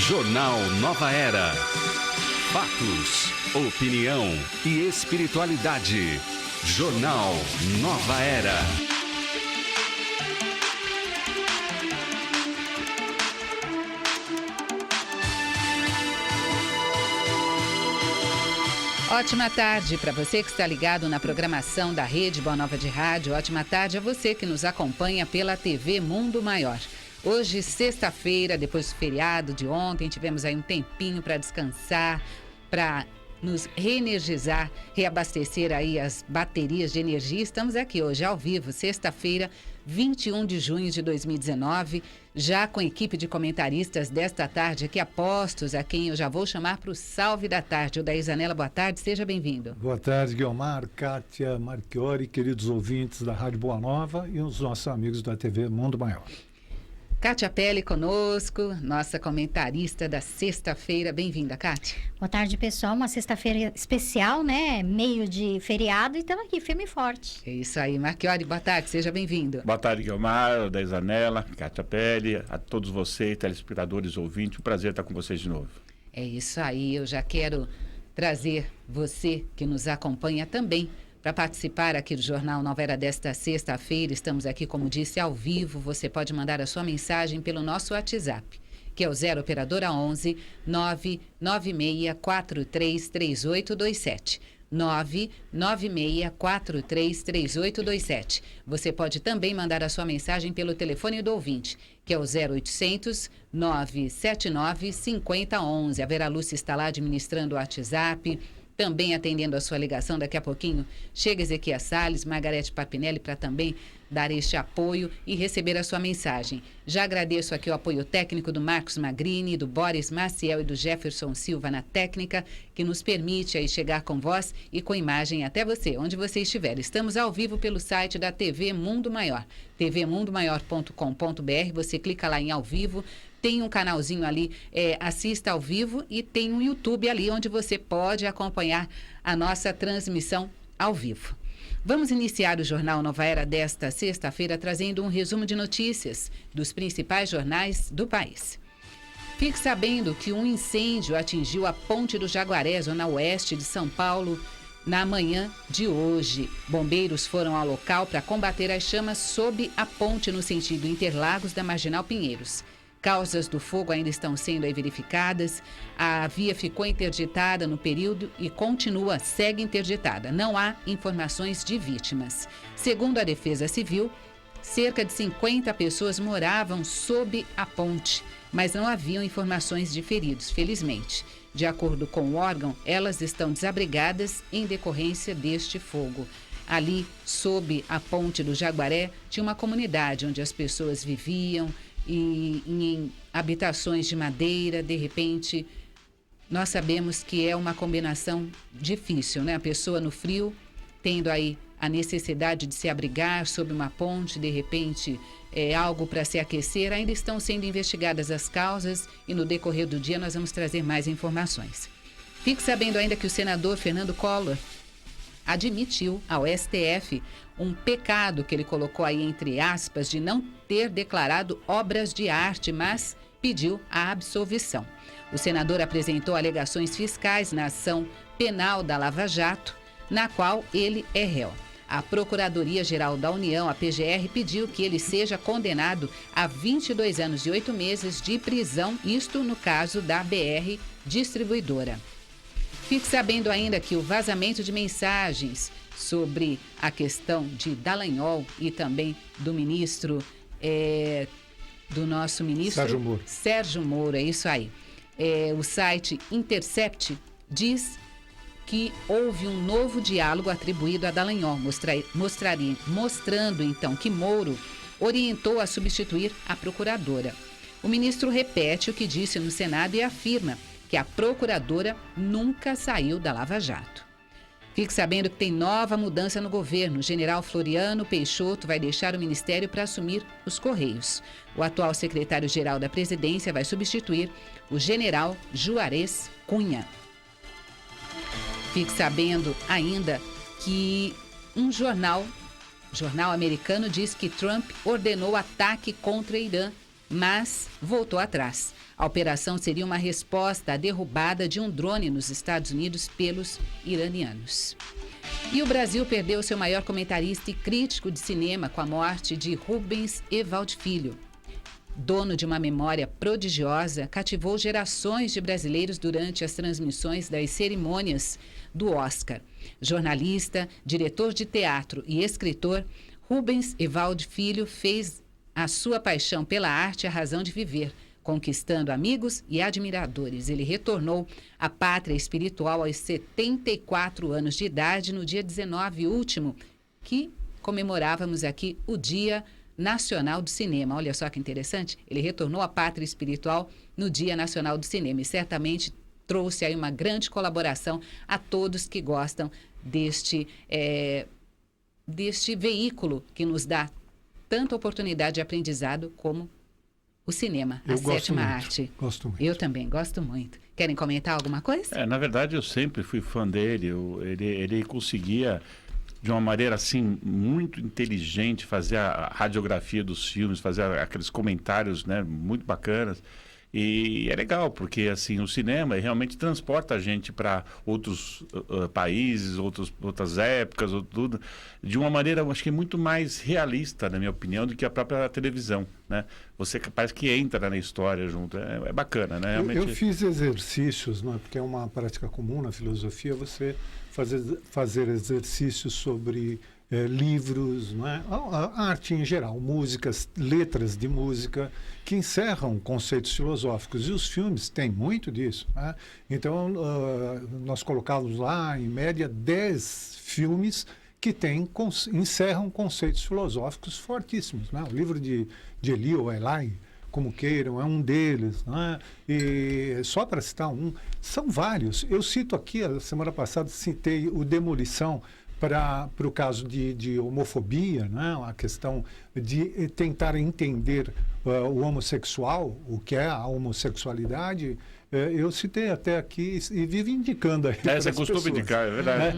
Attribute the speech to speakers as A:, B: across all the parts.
A: Jornal Nova Era. Fatos, opinião e espiritualidade. Jornal Nova Era.
B: Ótima tarde para você que está ligado na programação da Rede Boa Nova de Rádio. Ótima tarde a você que nos acompanha pela TV Mundo Maior. Hoje, sexta-feira, depois do feriado de ontem, tivemos aí um tempinho para descansar, para nos reenergizar, reabastecer aí as baterias de energia. Estamos aqui hoje ao vivo, sexta-feira, 21 de junho de 2019, já com a equipe de comentaristas desta tarde aqui, apostos, a quem eu já vou chamar para o Salve da Tarde. O Daí Zanella, boa tarde, seja bem-vindo.
C: Boa tarde, Guilmar, Kátia, Marchiori, queridos ouvintes da Rádio Boa Nova e os nossos amigos da TV Mundo Maior.
B: Kátia Pelli conosco, nossa comentarista da sexta-feira. Bem-vinda, Kátia.
D: Boa tarde, pessoal. Uma sexta-feira especial, né? Meio de feriado e estamos aqui, firme e forte.
B: É isso aí. Marchiori, boa tarde, seja bem-vindo.
E: Boa tarde, Guilmar, Daí Zanella, Kátia Pelli, a todos vocês, telespectadores, ouvintes. Um prazer estar com vocês de novo.
B: É isso aí. Eu já quero trazer você que nos acompanha também para participar aqui do Jornal Nova Era desta sexta-feira. Estamos aqui, como disse, ao vivo. Você pode mandar a sua mensagem pelo nosso WhatsApp, que é o 0 operadora 11 996433827. 996433827. Você pode também mandar a sua mensagem pelo telefone do ouvinte, que é o 0800 979 5011. A Vera Lúcia está lá administrando o WhatsApp, também atendendo a sua ligação. Daqui a pouquinho chega Ezequias Salles, Margarete Papinelli para também dar este apoio e receber a sua mensagem. Já agradeço aqui o apoio técnico do Marcos Magrini, do Boris Maciel e do Jefferson Silva na técnica, que nos permite aí chegar com voz e com imagem até você, onde você estiver. Estamos ao vivo pelo site da TV Mundo Maior, tvmundomaior.com.br. Você clica lá em ao vivo, tem um canalzinho ali, assista ao vivo, e tem um YouTube ali onde você pode acompanhar a nossa transmissão ao vivo. Vamos iniciar o Jornal Nova Era desta sexta-feira trazendo um resumo de notícias dos principais jornais do país. Fique sabendo que um incêndio atingiu a Ponte do Jaguaré, zona oeste de São Paulo, na manhã de hoje. Bombeiros foram ao local para combater as chamas sob a ponte no sentido Interlagos da Marginal Pinheiros. Causas do fogo ainda estão sendo verificadas. A via ficou interditada no período e segue interditada. Não há informações de vítimas. Segundo a Defesa Civil, cerca de 50 pessoas moravam sob a ponte, mas não haviam informações de feridos, felizmente. De acordo com o órgão, elas estão desabrigadas em decorrência deste fogo. Ali, sob a Ponte do Jaguaré, tinha uma comunidade onde as pessoas viviam, e em habitações de madeira. De repente, nós sabemos que é uma combinação difícil, né? A pessoa no frio, tendo aí a necessidade de se abrigar sob uma ponte, de repente, algo para se aquecer. Ainda estão sendo investigadas as causas e no decorrer do dia nós vamos trazer mais informações. Fique sabendo ainda que o senador Fernando Collor admitiu ao STF um pecado que ele colocou aí entre aspas de não ter declarado obras de arte, mas pediu a absolvição. O senador apresentou alegações fiscais na ação penal da Lava Jato, na qual ele é réu. A Procuradoria-Geral da União, a PGR, pediu que ele seja condenado a 22 anos e 8 meses de prisão, isto no caso da BR Distribuidora. Fique sabendo ainda que o vazamento de mensagens sobre a questão de Dallagnol e também do ministro, do nosso ministro Sérgio Moro, é isso aí. O site Intercept diz que houve um novo diálogo atribuído a Dallagnol, mostrando então que Moro orientou a substituir a procuradora. O ministro repete o que disse no Senado e afirma que a procuradora nunca saiu da Lava Jato. Fique sabendo que tem nova mudança no governo. O general Floriano Peixoto vai deixar o ministério para assumir os Correios. O atual secretário-geral da Presidência vai substituir o general Juarez Cunha. Fique sabendo ainda que um jornal americano diz que Trump ordenou ataque contra Irã mas voltou atrás. A operação seria uma resposta à derrubada de um drone nos Estados Unidos pelos iranianos. E o Brasil perdeu seu maior comentarista e crítico de cinema com a morte de Rubens Evaldo Filho. Dono de uma memória prodigiosa, cativou gerações de brasileiros durante as transmissões das cerimônias do Oscar. Jornalista, diretor de teatro e escritor, Rubens Evaldo Filho fez a sua paixão pela arte a razão de viver, conquistando amigos e admiradores. Ele retornou à pátria espiritual aos 74 anos de idade, no dia 19 último, que comemorávamos aqui o Dia Nacional do Cinema. Olha só que interessante, ele retornou à pátria espiritual no Dia Nacional do Cinema e certamente trouxe aí uma grande colaboração a todos que gostam deste veículo que nos dá tanta oportunidade de aprendizado como o cinema, a sétima arte.
C: Gosto muito.
B: Eu também gosto muito. Querem comentar alguma coisa?
E: Na verdade, eu sempre fui fã dele. Ele conseguia, de uma maneira assim muito inteligente, fazer a radiografia dos filmes, fazer aqueles comentários, né, muito bacanas. E é legal, porque assim, o cinema realmente transporta a gente para outros países, outras épocas, tudo, de uma maneira, acho que muito mais realista, na minha opinião, do que a própria televisão, né? Você parece que entra na história junto, é bacana, né? Realmente...
C: Eu fiz exercícios, não é? Porque é uma prática comum na filosofia, você fazer exercícios sobre livros, não é? A arte em geral, músicas, letras de música, que encerram conceitos filosóficos. E os filmes têm muito disso, né? Então, nós colocamos lá, em média, 10 filmes que encerram conceitos filosóficos fortíssimos, né? O livro de Eli ou Eli, como queiram, é um deles, né? E só para citar um, são vários. Eu cito aqui, a semana passada, citei o Demolição, para o caso de homofobia, né? A questão de tentar entender o homossexual, o que é a homossexualidade. Eu citei até aqui e vivo indicando aí.
E: Você costuma indicar, é verdade.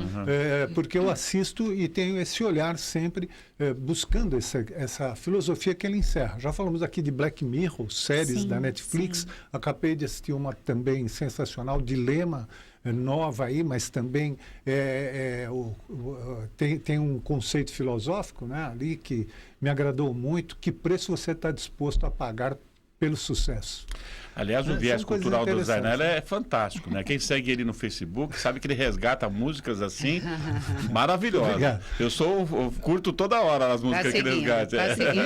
C: Porque eu assisto e tenho esse olhar sempre buscando essa filosofia que ele encerra. Já falamos aqui de Black Mirror, séries da Netflix. Sim. Acabei de assistir uma também sensacional, Dilema, nova aí, mas também tem um conceito filosófico, né, ali que me agradou muito. Que preço você está disposto a pagar pelo sucesso?
E: Aliás, o viés cultural do Zainella é fantástico, né? Quem segue ele no Facebook sabe que ele resgata músicas assim maravilhosas. Eu curto toda hora as músicas que ele resgata.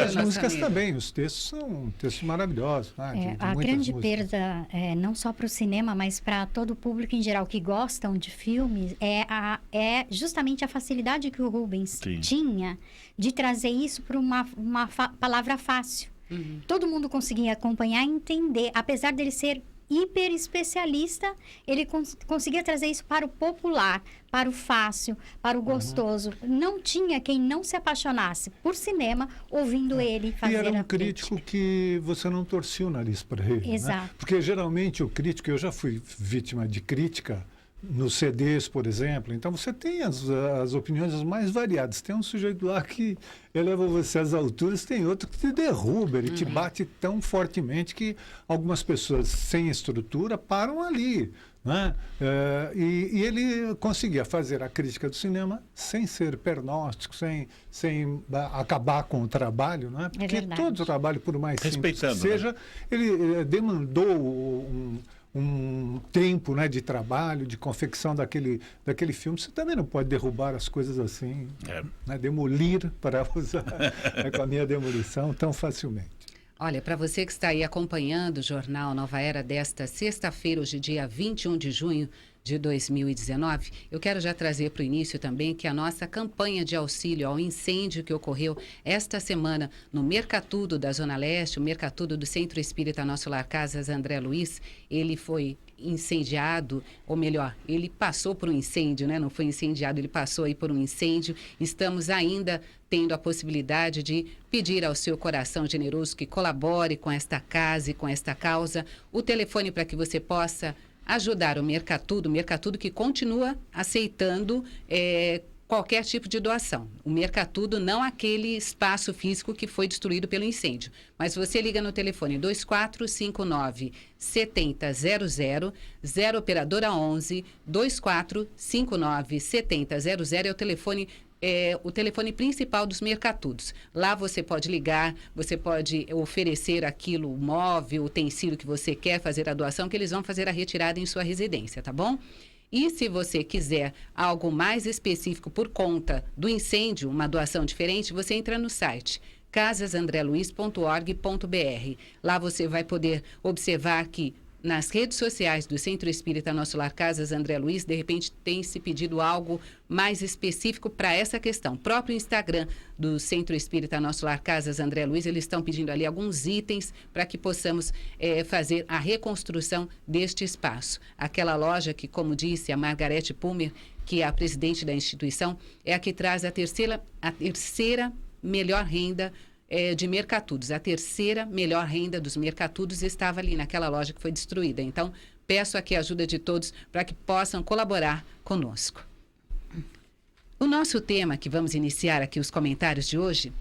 C: As músicas também, os textos são textos maravilhosos. Né?
D: A grande perda, não só para o cinema, mas para todo o público em geral que gostam de filmes, é justamente a facilidade que o Rubens tinha de trazer isso para uma palavra fácil. Uhum. Todo mundo conseguia acompanhar e entender. Apesar dele ser hiper especialista, ele conseguia trazer isso para o popular, para o fácil, para o gostoso. Não tinha quem não se apaixonasse por cinema ouvindo ele fazer a crítica. E era um crítico
C: que você não torcia o nariz para ele. Exato. Né? Porque geralmente o crítico, eu já fui vítima de crítica nos CDs, por exemplo. Então você tem as opiniões as mais variadas. Tem um sujeito lá que eleva você às alturas, tem outro que te derruba, ele te bate tão fortemente que algumas pessoas sem estrutura param ali, né? E ele conseguia fazer a crítica do cinema sem ser pernóstico, sem acabar com o trabalho, né? Porque todo trabalho, por mais simples que seja, ele demandou um tempo, né, de trabalho, de confecção daquele filme. Você também não pode derrubar as coisas assim, né, demolir, para usar com a minha demolição, tão facilmente.
B: Olha, para você que está aí acompanhando o Jornal Nova Era desta sexta-feira, hoje dia 21 de junho de 2019, eu quero já trazer para o início também que a nossa campanha de auxílio ao incêndio que ocorreu esta semana no Mercatudo da Zona Leste, o Mercatudo do Centro Espírita Nosso Lar Casas André Luiz, ele foi incendiado, ou melhor, ele passou por um incêndio, né? Não foi incendiado, ele passou aí por um incêndio. Estamos ainda tendo a possibilidade de pedir ao seu coração generoso que colabore com esta casa e com esta causa. O telefone para que você possa ajudar o Mercatudo que continua aceitando qualquer tipo de doação. O Mercatudo não aquele espaço físico que foi destruído pelo incêndio. Mas você liga no telefone 2459-7000, 0 operadora 11, 2459-7000 é o telefone principal dos Mercatudos. Lá você pode ligar, você pode oferecer aquilo, o móvel, o utensílio que você quer fazer a doação, que eles vão fazer a retirada em sua residência, tá bom? E se você quiser algo mais específico por conta do incêndio, uma doação diferente, você entra no site casasandreluiz.org.br. Lá você vai poder observar que nas redes sociais do Centro Espírita Nosso Lar Casas André Luiz, de repente tem se pedido algo mais específico para essa questão. O próprio Instagram do Centro Espírita Nosso Lar Casas André Luiz, eles estão pedindo ali alguns itens para que possamos fazer a reconstrução deste espaço. Aquela loja que, como disse a Margarete Pumer, que é a presidente da instituição, é a que traz a terceira melhor renda de Mercatudos. A terceira melhor renda dos Mercatudos estava ali naquela loja que foi destruída. Então, peço aqui a ajuda de todos para que possam colaborar conosco. O nosso tema, que vamos iniciar aqui os comentários de hoje,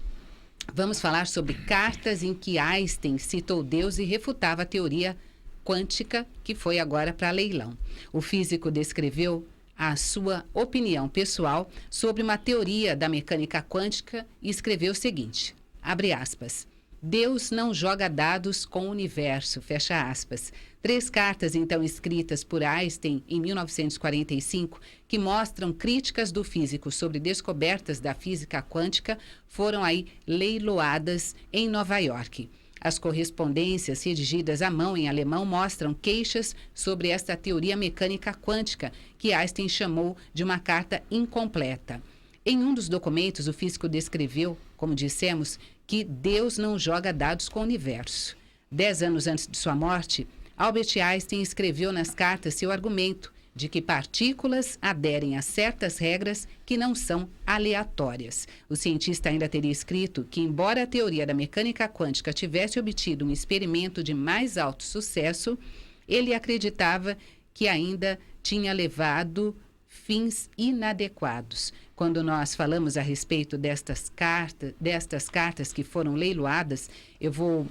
B: vamos falar sobre cartas em que Einstein citou Deus e refutava a teoria quântica, que foi agora para leilão. O físico descreveu a sua opinião pessoal sobre uma teoria da mecânica quântica e escreveu o seguinte: abre aspas, Deus não joga dados com o universo, fecha aspas. 3 cartas, então, escritas por Einstein em 1945, que mostram críticas do físico sobre descobertas da física quântica, foram aí leiloadas em Nova York. As correspondências redigidas à mão em alemão mostram queixas sobre esta teoria mecânica quântica, que Einstein chamou de uma carta incompleta. Em um dos documentos, o físico descreveu, como dissemos, que Deus não joga dados com o universo. 10 anos antes de sua morte, Albert Einstein escreveu nas cartas seu argumento de que partículas aderem a certas regras que não são aleatórias. O cientista ainda teria escrito que, embora a teoria da mecânica quântica tivesse obtido um experimento de mais alto sucesso, ele acreditava que ainda tinha levado fins inadequados. Quando nós falamos a respeito destas cartas que foram leiloadas, eu vou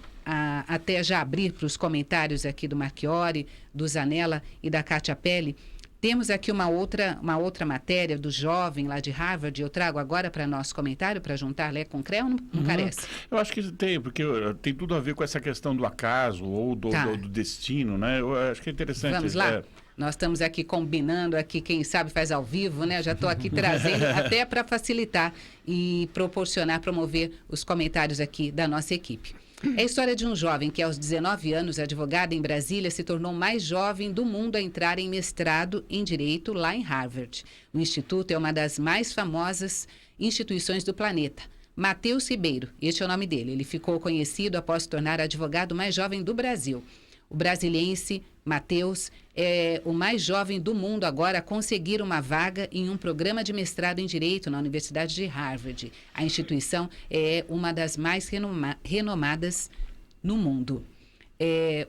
B: até já abrir para os comentários aqui do Marchiori, do Zanella e da Kátia Pelli. Temos aqui uma outra matéria do jovem lá de Harvard. Eu trago agora para nosso comentário, para juntar Lé com Cré, ou não carece?
E: Eu acho que tem, porque tem tudo a ver com essa questão do acaso ou do destino, né? Eu acho que é interessante.
B: Vamos lá? Nós estamos aqui combinando, aqui quem sabe faz ao vivo, né? Eu já estou aqui trazendo até para facilitar e promover os comentários aqui da nossa equipe. É a história de um jovem que, aos 19 anos, advogado em Brasília, se tornou o mais jovem do mundo a entrar em mestrado em Direito lá em Harvard. O Instituto é uma das mais famosas instituições do planeta. Matheus Ribeiro, este é o nome dele. Ele ficou conhecido após se tornar advogado mais jovem do Brasil. O brasiliense Matheus é o mais jovem do mundo agora a conseguir uma vaga em um programa de mestrado em Direito na Universidade de Harvard. A instituição é uma das mais renomadas no mundo.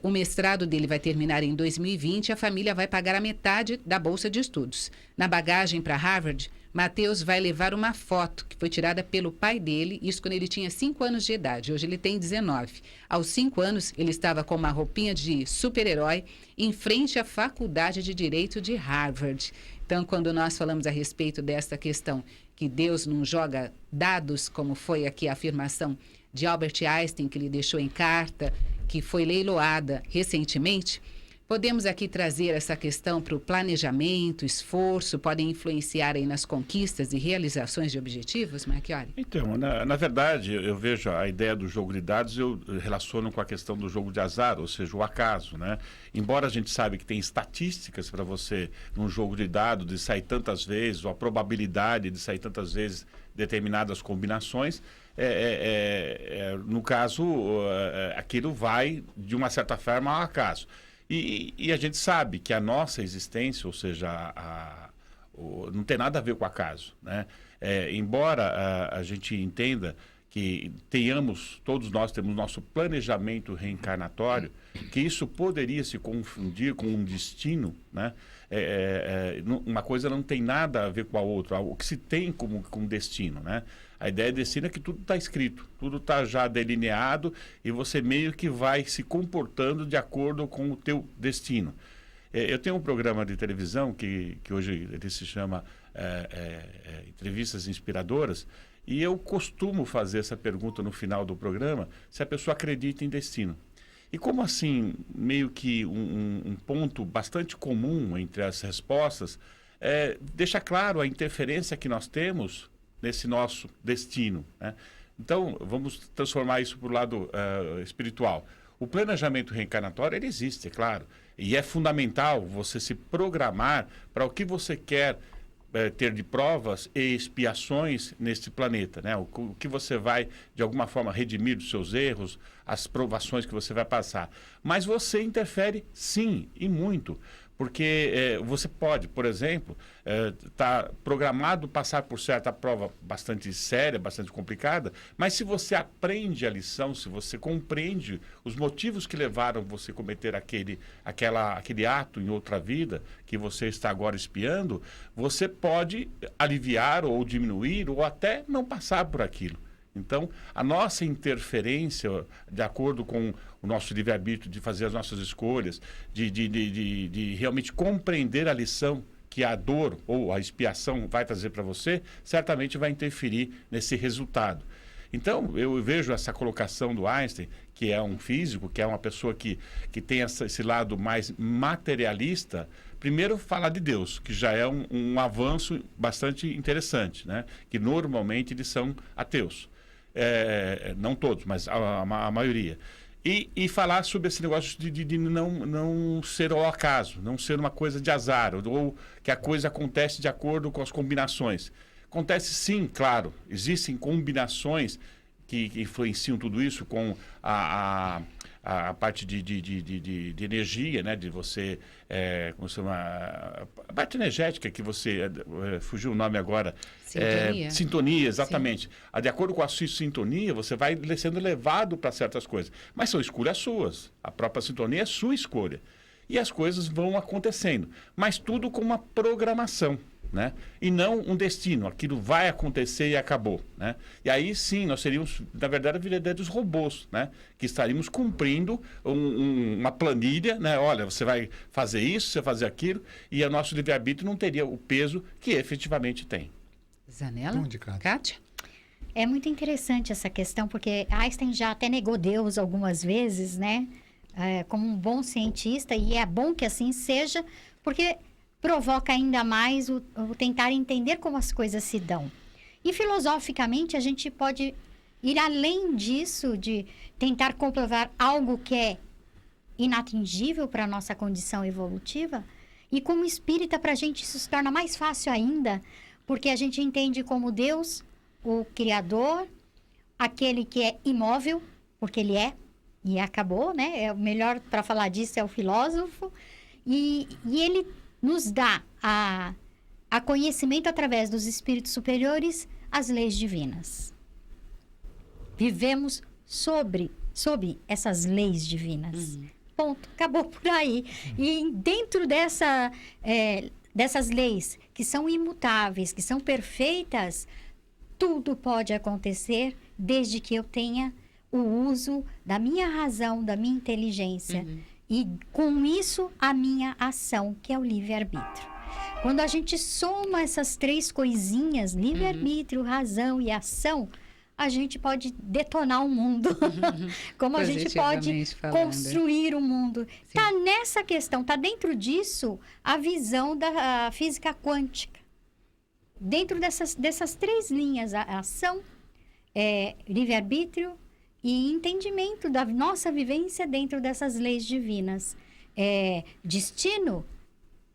B: O mestrado dele vai terminar em 2020 e a família vai pagar a metade da bolsa de estudos. Na bagagem para Harvard, Matheus vai levar uma foto que foi tirada pelo pai dele, isso quando ele tinha 5 anos de idade. Hoje ele tem 19. Aos 5 anos, ele estava com uma roupinha de super-herói em frente à Faculdade de Direito de Harvard. Então, quando nós falamos a respeito desta questão, que Deus não joga dados, como foi aqui a afirmação de Albert Einstein, que lhe deixou em carta, que foi leiloada recentemente, podemos aqui trazer essa questão para o planejamento, esforço, podem influenciar aí nas conquistas e realizações de objetivos, Marchiori?
E: Então, na verdade, eu vejo a ideia do jogo de dados, eu relaciono com a questão do jogo de azar, ou seja, o acaso, né? Embora a gente saiba que tem estatísticas para você, num jogo de dados, de sair tantas vezes, ou a probabilidade de sair tantas vezes determinadas combinações, no caso, aquilo vai, de uma certa forma, ao acaso. E a gente sabe que a nossa existência, ou seja, não tem nada a ver com o acaso, né? Embora a gente entenda que todos nós temos nosso planejamento reencarnatório, que isso poderia se confundir com um destino, né? Uma coisa não tem nada a ver com a outra, o que se tem com destino, né? A ideia de destino é que tudo está escrito, tudo está já delineado e você meio que vai se comportando de acordo com o teu destino. Eu tenho um programa de televisão que hoje ele se chama Entrevistas Inspiradoras, e eu costumo fazer essa pergunta no final do programa, se a pessoa acredita em destino. E como assim, meio que um ponto bastante comum entre as respostas, deixa claro a interferência que nós temos nesse nosso destino, né? Então, vamos transformar isso para o lado espiritual. O planejamento reencarnatório, ele existe, é claro. E é fundamental você se programar para o que você quer ter de provas e expiações neste planeta, né? O que você vai, de alguma forma, redimir dos seus erros, as provações que você vai passar. Mas você interfere, sim, e muito. Porque você pode, por exemplo, estar programado passar por certa prova bastante séria, bastante complicada, mas se você aprende a lição, se você compreende os motivos que levaram você a cometer aquele ato em outra vida, que você está agora espiando, você pode aliviar ou diminuir ou até não passar por aquilo. Então, a nossa interferência, de acordo com o nosso livre-arbítrio, de fazer as nossas escolhas, de realmente compreender a lição que a dor ou a expiação vai trazer para você, certamente vai interferir nesse resultado. Então, eu vejo essa colocação do Einstein, que é um físico, que é uma pessoa que tem esse lado mais materialista. Primeiro, falar de Deus, que já é um avanço bastante interessante, né? Que normalmente eles são ateus. Não todos, mas a maioria. E falar sobre esse negócio de não ser ao acaso, não ser uma coisa de azar, ou que a coisa acontece de acordo com as combinações. Acontece sim, claro, existem combinações que influenciam tudo isso com a parte de energia, né? De você, como se chama, a parte energética que você, fugiu o nome agora.
B: Sintonia.
E: Sintonia, exatamente. De acordo com a sua sintonia, você vai sendo levado para certas coisas. Mas são escolhas suas. A própria sintonia é sua escolha. E as coisas vão acontecendo. Mas tudo com uma programação, né? E não um destino, aquilo vai acontecer e acabou, né? E aí sim, nós seríamos, na verdade, a verdadeiros robôs, né? Que estaríamos cumprindo uma planilha, né? Olha, você vai fazer isso, você vai fazer aquilo, e o nosso livre-arbítrio não teria o peso que efetivamente tem.
B: Zanella? Kátia?
D: É muito interessante essa questão, porque Einstein já até negou Deus algumas vezes, né? Como um bom cientista, e é bom que assim seja, porque provoca ainda mais o tentar entender como as coisas se dão. E filosoficamente a gente pode ir além disso, de tentar comprovar algo que é inatingível para a nossa condição evolutiva. E como espírita, para a gente isso se torna mais fácil ainda, porque a gente entende como Deus, o Criador, aquele que é imóvel, porque ele é, e acabou, né? O melhor para falar disso é o filósofo. E ele nos dá a conhecimento através dos espíritos superiores, as leis divinas. Vivemos sob essas leis divinas. Ponto. Acabou por aí. E dentro dessas leis que são imutáveis, que são perfeitas, tudo pode acontecer desde que eu tenha o uso da minha razão, da minha inteligência. E com isso, a minha ação, que é o livre-arbítrio. Quando a gente soma essas três coisinhas, livre-arbítrio, razão e ação, a gente pode detonar o mundo. Como a gente pode construir o mundo. Está nessa questão, está dentro disso a visão da física quântica. Dentro dessas três linhas, a ação, livre-arbítrio, e entendimento da nossa vivência dentro dessas leis divinas. Destino,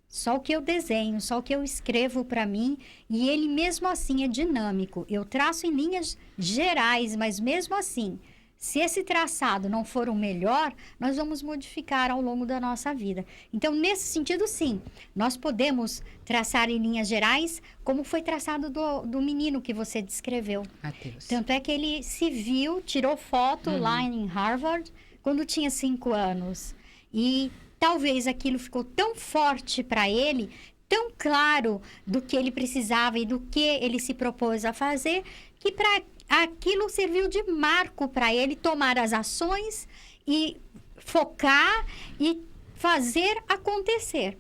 D: só o que eu desenho, só o que eu escrevo para mim, e ele mesmo assim é dinâmico. Eu traço em linhas gerais, mas mesmo assim, Se esse traçado não for o melhor, nós vamos modificar ao longo da nossa vida. Então, nesse sentido, sim, nós podemos traçar em linhas gerais como foi traçado do menino que você descreveu.
B: Mateus.
D: Tanto é que ele se viu, tirou foto lá em Harvard, quando tinha 5 anos. E talvez aquilo ficou tão forte para ele, tão claro do que ele precisava e do que ele se propôs a fazer, que para aquilo serviu de marco para ele tomar as ações e focar e fazer acontecer.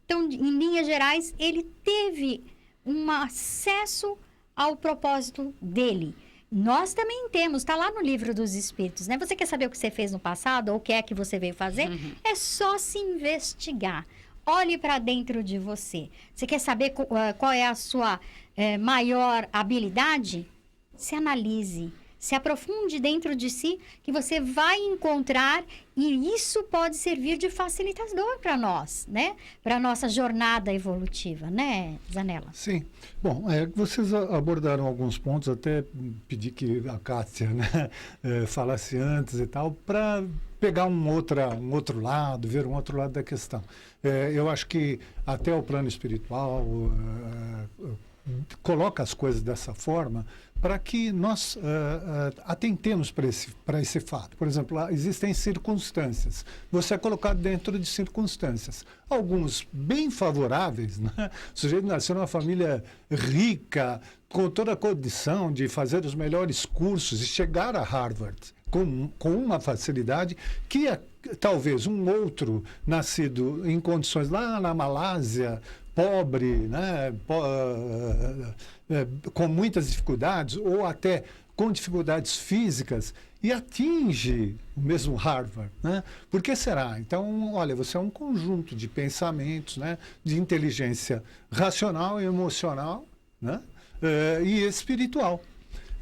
D: Então, em linhas gerais, ele teve um acesso ao propósito dele. Nós também temos, está lá no livro dos Espíritos, né? Você quer saber o que você fez no passado ou o que é que você veio fazer? É só se investigar. Olhe para dentro de você. Você quer saber qual é a sua maior habilidade? Se analise, se aprofunde dentro de si, que você vai encontrar, e isso pode servir de facilitador para nós, né? Para a nossa jornada evolutiva, né, Zanella?
C: Sim. Bom, vocês abordaram alguns pontos, até pedi que a Kátia, né, falasse antes e tal, para pegar um outro lado, ver um outro lado da questão. Eu acho que até o plano espiritual coloca as coisas dessa forma para que nós atentemos para esse fato. Por exemplo, existem circunstâncias. Você é colocado dentro de circunstâncias. Alguns bem favoráveis, né? O sujeito nasceu numa família rica, com toda a condição de fazer os melhores cursos e chegar a Harvard com uma facilidade que talvez um outro nascido em condições lá na Malásia, pobre, né, com muitas dificuldades, ou até com dificuldades físicas, e atinge o mesmo Harvard, né? Por que será? Então, olha, você é um conjunto de pensamentos, né, de inteligência racional e emocional, né, e espiritual.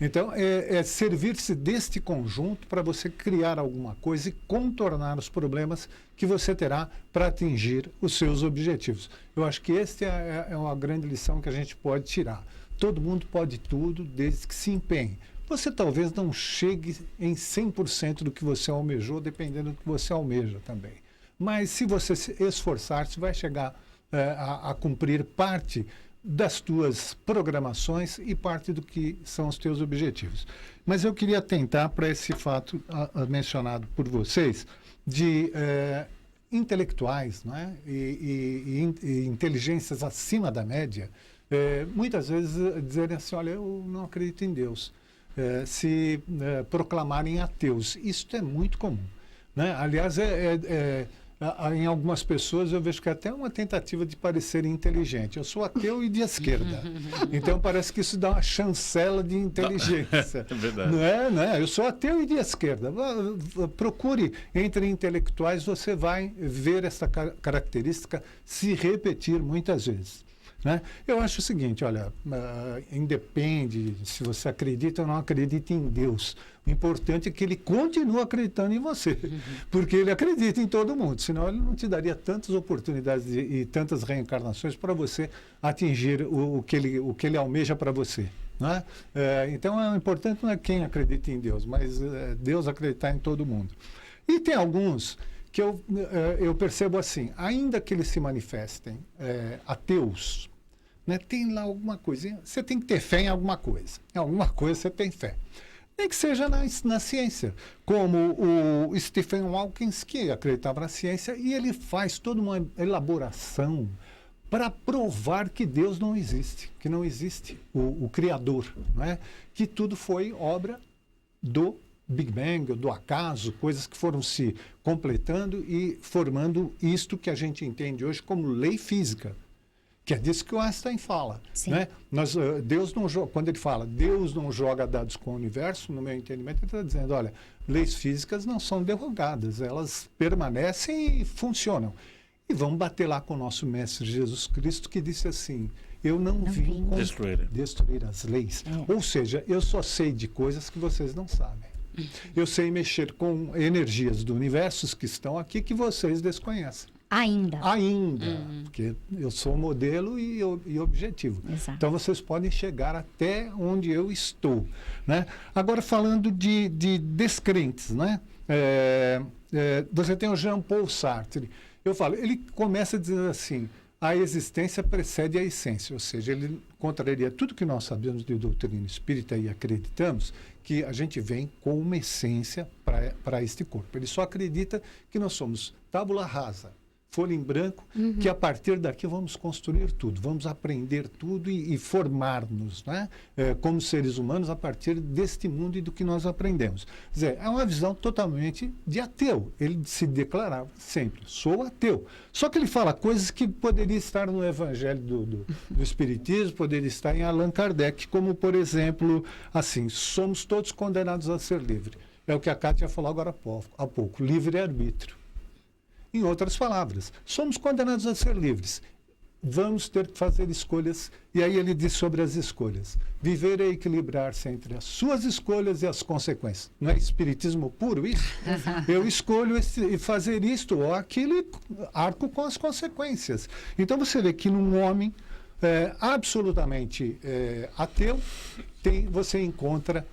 C: Então, é servir-se deste conjunto para você criar alguma coisa e contornar os problemas que você terá para atingir os seus objetivos. Eu acho que esta é uma grande lição que a gente pode tirar. Todo mundo pode tudo, desde que se empenhe. Você talvez não chegue em 100% do que você almejou, dependendo do que você almeja também. Mas se você se esforçar, você vai chegar a cumprir parte das tuas programações e parte do que são os teus objetivos. Mas eu queria atentar para esse fato mencionado por vocês de intelectuais, né? e inteligências acima da média, muitas vezes dizerem assim, olha, eu não acredito em Deus, se proclamarem ateus. Isso é muito comum, né? Aliás, em algumas pessoas eu vejo que é até uma tentativa de parecer inteligente. Eu sou ateu e de esquerda. Então parece que isso dá uma chancela de inteligência.
E: É verdade.
C: Não é? Eu sou ateu e de esquerda. Procure entre intelectuais, você vai ver essa característica se repetir muitas vezes. Né? Eu acho o seguinte, olha, independe se você acredita ou não acredita em Deus. O importante é que ele continue acreditando em você, porque ele acredita em todo mundo, senão ele não te daria tantas oportunidades e tantas reencarnações para você atingir o que ele almeja para você. Né? Então, o importante não é quem acredita em Deus, mas Deus acreditar em todo mundo. E tem alguns que eu percebo assim, ainda que eles se manifestem ateus, né, tem lá alguma coisa. Você tem que ter fé em alguma coisa. Em alguma coisa você tem fé. Nem que seja na ciência. Como o Stephen Hawking, que acreditava na ciência, e ele faz toda uma elaboração para provar que Deus não existe, que não existe o Criador, não é? Que tudo foi obra do Big Bang, do acaso, coisas que foram se completando e formando isto que a gente entende hoje como lei física. Que é disso que o Einstein fala. Né? Deus não quando ele fala, Deus não joga dados com o universo, no meu entendimento, ele está dizendo, olha, leis físicas não são derrogadas, elas permanecem e funcionam. E vamos bater lá com o nosso mestre Jesus Cristo, que disse assim, eu não vim destruir as leis. Ou seja, eu só sei de coisas que vocês não sabem. Eu sei mexer com energias do universo que estão aqui que vocês desconhecem.
D: Ainda.
C: Porque eu sou modelo e objetivo.
D: Exato.
C: Então, vocês podem chegar até onde eu estou. Né? Agora, falando de descrentes, né? Você tem o Jean-Paul Sartre. Eu falo, ele começa dizendo assim, a existência precede a essência, ou seja, ele contraria tudo que nós sabemos de doutrina espírita e acreditamos, que a gente vem com uma essência para este corpo. Ele só acredita que nós somos tábula rasa, folha em branco, que a partir daqui vamos construir tudo, vamos aprender tudo e formar-nos, né? Como seres humanos a partir deste mundo e do que nós aprendemos. Quer dizer, é uma visão totalmente de ateu. Ele se declarava sempre, sou ateu. Só que ele fala coisas que poderiam estar no Evangelho do Espiritismo, poderia estar em Allan Kardec, como, por exemplo, somos todos condenados a ser livres. É o que a Kátia falou agora há pouco, livre-arbítrio. Em outras palavras, somos condenados a ser livres. Vamos ter que fazer escolhas. E aí ele diz sobre as escolhas. Viver é equilibrar-se entre as suas escolhas e as consequências. Não é espiritismo puro isso? Eu escolho fazer isto ou aquilo e arco com as consequências. Então você vê que num homem absolutamente ateu, você encontra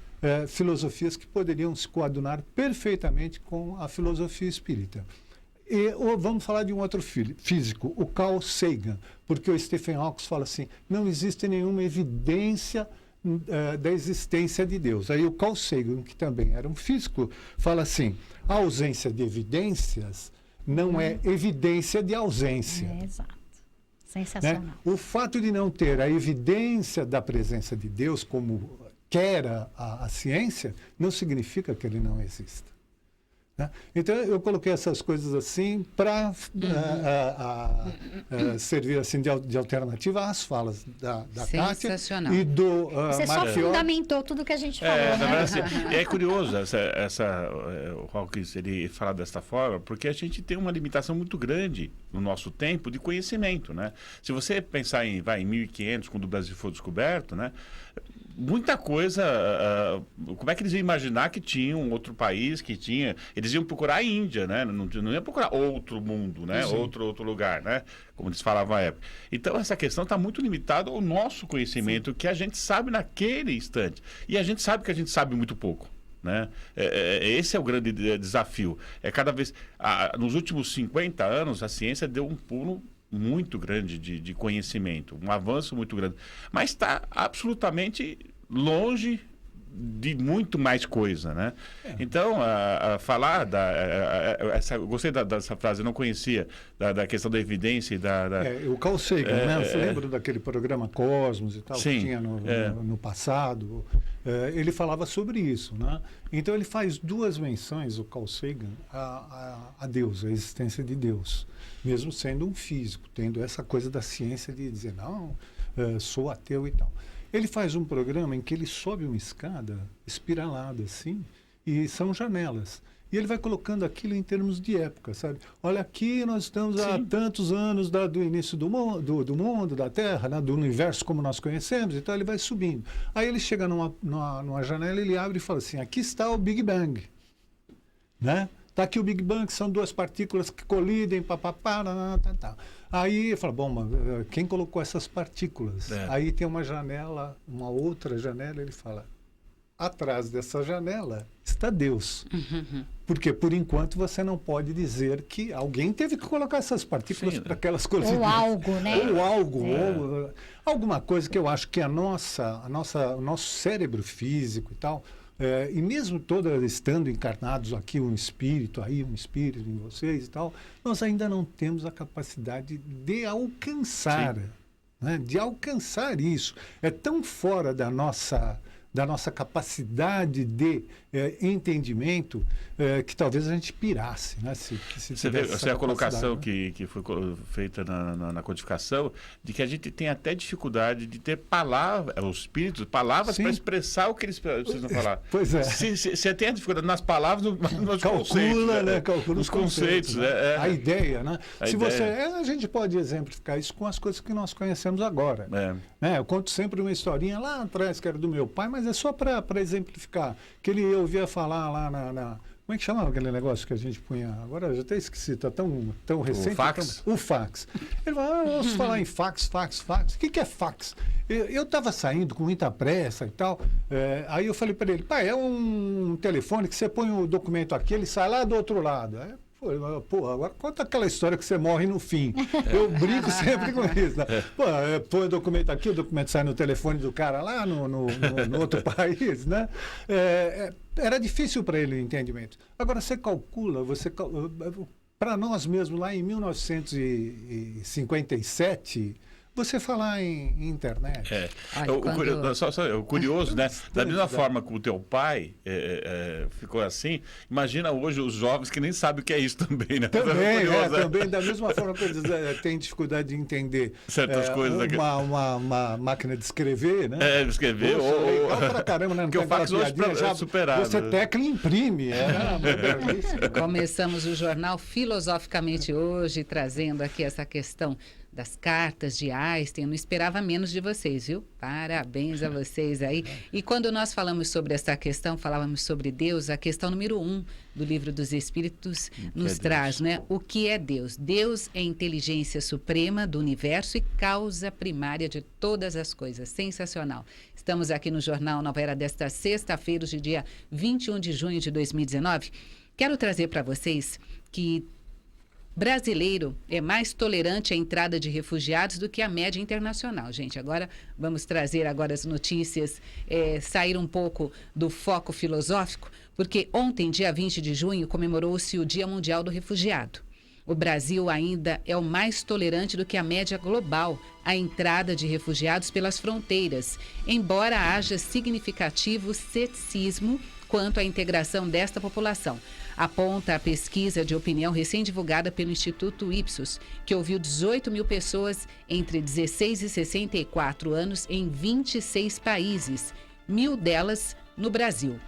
C: filosofias que poderiam se coadunar perfeitamente com a filosofia espírita. Ou vamos falar de um outro físico, o Carl Sagan, porque o Stephen Hawking fala assim, não existe nenhuma evidência da existência de Deus. Aí o Carl Sagan, que também era um físico, fala assim, a ausência de evidências não é evidência de ausência.
D: Exato. Sensacional.
C: Né? O fato de não ter a evidência da presença de Deus, como quer a ciência, não significa que ele não exista. Então, eu coloquei essas coisas assim para servir assim, de alternativa às falas da Kátia e do
D: Você só fundamentou tudo que a gente falou.
E: Na verdade, é curioso o Hawkins ele falar desta forma, porque a gente tem uma limitação muito grande no nosso tempo de conhecimento. Né? Se você pensar em 1500, quando o Brasil foi descoberto, né? Muita coisa, como é que eles iam imaginar que tinha um outro país, que tinha... Eles iam procurar a Índia, né? Não iam procurar outro mundo, né? Outro lugar, né? Como eles falavam à época. Então, essa questão está muito limitada ao nosso conhecimento, que a gente sabe naquele instante. E a gente sabe que a gente sabe muito pouco. Né? Esse é o grande desafio. Cada vez... nos últimos 50 anos, a ciência deu um pulo muito grande de conhecimento, um avanço muito grande, mas está absolutamente longe de muito mais coisa, né? Então, falar eu gostei dessa frase, eu não conhecia, da questão da evidência e
C: o Carl Sagan, né? Você lembra daquele programa Cosmos e tal,
E: sim,
C: que tinha no passado? Ele falava sobre isso, né? Então, ele faz duas menções, o Carl Sagan, a Deus, a existência de Deus, mesmo sendo um físico, tendo essa coisa da ciência de dizer, não, sou ateu e tal. Ele faz um programa em que ele sobe uma escada espiralada assim, e são janelas. E ele vai colocando aquilo em termos de época, sabe? Olha, aqui nós estamos há tantos anos do início do mundo, da Terra, né? Do universo como nós conhecemos, então ele vai subindo. Aí ele chega numa janela, ele abre e fala assim, aqui está o Big Bang, né? Está aqui o Big Bang, que são duas partículas que colidem, papapá, tá. Aí ele fala, bom, mas quem colocou essas partículas? Aí tem uma janela, uma outra janela, ele fala, atrás dessa janela está Deus. Porque, por enquanto, você não pode dizer que alguém teve que colocar essas partículas para aquelas coisas.
D: Ou algo, né?
C: Ou algo, ou alguma coisa que eu acho que o nosso cérebro físico e tal, e mesmo estando encarnados aqui, um espírito em vocês e tal, nós ainda não temos a capacidade de alcançar, né? De alcançar isso. É tão fora da nossa capacidade de entendimento que talvez a gente pirasse, né? Se
E: você vê a colocação, né? que foi feita na codificação, de que a gente tem até dificuldade de ter palavras para expressar o que eles precisam falar.
C: Pois é.
E: Você tem a dificuldade nas palavras, nos
C: conceitos. Né? Calcula
E: os conceitos.
C: Né? A ideia, né? A gente pode exemplificar isso com as coisas que nós conhecemos agora. Né? Eu conto sempre uma historinha lá atrás, que era do meu pai, mas é só para exemplificar, que ele ouvia falar lá Como é que chamava aquele negócio que a gente punha? Agora eu já até esqueci, está tão recente.
E: fax?
C: O fax. Ele falou, vamos falar em fax. O que é fax? Eu estava saindo com muita pressa e tal. Aí eu falei para ele, pai, é um telefone que você põe o documento aqui, ele sai lá do outro lado. Aí, pô, agora conta aquela história que você morre no fim. Eu brinco sempre com isso. Né? Pô, põe o documento aqui, o documento sai no telefone do cara lá no outro país, né? Era difícil para ele o entendimento. Agora, você calcula, para nós mesmos, lá em 1957... Você falar em internet.
E: O curioso, né? Da mesma forma que o teu pai ficou assim, imagina hoje os jovens que nem sabem o que é isso também, né?
C: Também, da mesma forma que eles têm dificuldade de entender
E: certas coisas.
C: Uma máquina de escrever, né?
E: Escrever.
C: Legal pra caramba, né?
E: Porque o fax hoje já superado.
C: Você tecla e imprime.
B: Começamos o jornal filosoficamente hoje, trazendo aqui essa questão das cartas de Einstein. Eu não esperava menos de vocês, viu? Parabéns a vocês aí. E quando nós falamos sobre essa questão, falávamos sobre Deus, a questão número 1 do Livro dos Espíritos nos traz, né? O que é Deus? Deus é a inteligência suprema do universo e causa primária de todas as coisas. Sensacional. Estamos aqui no Jornal Nova Era desta sexta-feira, de dia 21 de junho de 2019. Quero trazer para vocês que brasileiro é mais tolerante à entrada de refugiados do que a média internacional, gente. Agora vamos trazer as notícias, sair um pouco do foco filosófico, porque ontem, dia 20 de junho, comemorou-se o Dia Mundial do Refugiado. O Brasil ainda é o mais tolerante do que a média global à entrada de refugiados pelas fronteiras, embora haja significativo ceticismo quanto à integração desta população. Aponta a pesquisa de opinião recém-divulgada pelo Instituto Ipsos, que ouviu 18 mil pessoas entre 16 e 64 anos em 26 países, 1.000 delas no Brasil.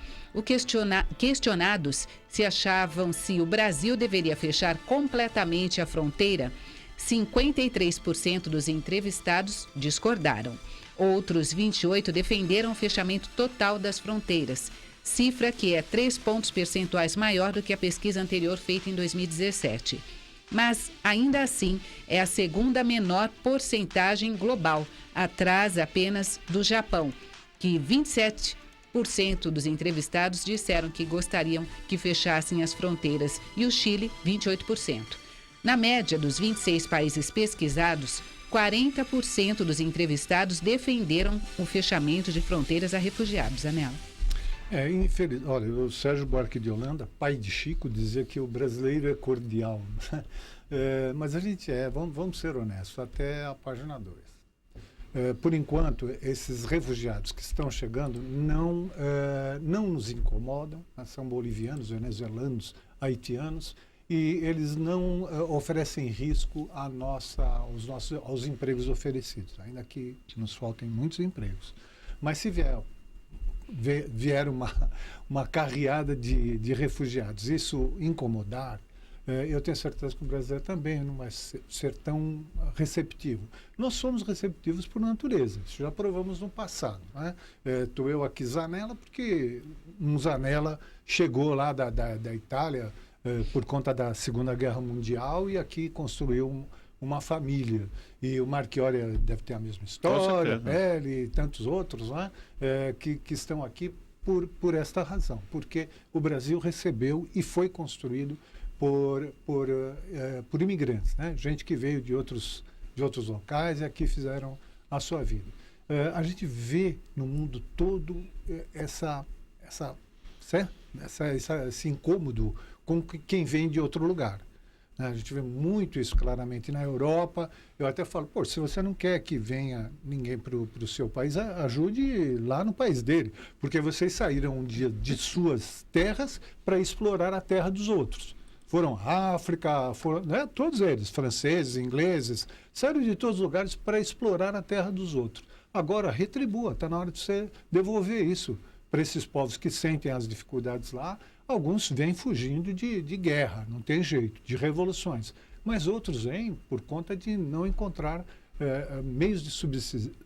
B: Questionados se achavam se o Brasil deveria fechar completamente a fronteira, 53% dos entrevistados discordaram. Outros 28% defenderam o fechamento total das fronteiras, cifra que é 3 pontos percentuais maior do que a pesquisa anterior feita em 2017. Mas, ainda assim, é a segunda menor porcentagem global, atrás apenas do Japão, que 27% dos entrevistados disseram que gostariam que fechassem as fronteiras, e o Chile, 28%. Na média dos 26 países pesquisados, 40% dos entrevistados defenderam o fechamento de fronteiras a refugiados. Anela.
C: Infeliz. Olha, o Sérgio Buarque de Holanda, pai de Chico, dizia que o brasileiro é cordial. Mas a gente vamos ser honestos, até a página 2. Por enquanto, esses refugiados que estão chegando não nos incomodam, né? São bolivianos, venezuelanos, haitianos, e eles não oferecem risco aos empregos oferecidos, ainda que nos faltem muitos empregos. Mas se vier uma carreada de refugiados, isso incomodar, eu tenho certeza que o Brasil também não vai ser tão receptivo. Nós somos receptivos por natureza, isso já provamos no passado. Né? Estou eu aqui Zanella, porque um Zanella chegou lá da Itália por conta da Segunda Guerra Mundial e aqui construiu uma família. E o Marchiori deve ter a mesma história, Belli e tantos outros, né? Que estão aqui por esta razão, porque o Brasil recebeu e foi construído por imigrantes, né? Gente que veio de outros locais e aqui fizeram a sua vida. A gente vê no mundo todo esse incômodo com quem vem de outro lugar. A gente vê muito isso claramente na Europa. Eu até falo, se você não quer que venha ninguém para o seu país, ajude lá no país dele, porque vocês saíram um dia de suas terras para explorar a terra dos outros. Foram à África, né, todos eles, franceses, ingleses, saíram de todos os lugares para explorar a terra dos outros. Agora, retribua, está na hora de você devolver isso para esses povos que sentem as dificuldades lá. Alguns vêm fugindo de guerra, não tem jeito, de revoluções. Mas outros vêm por conta de não encontrar meios de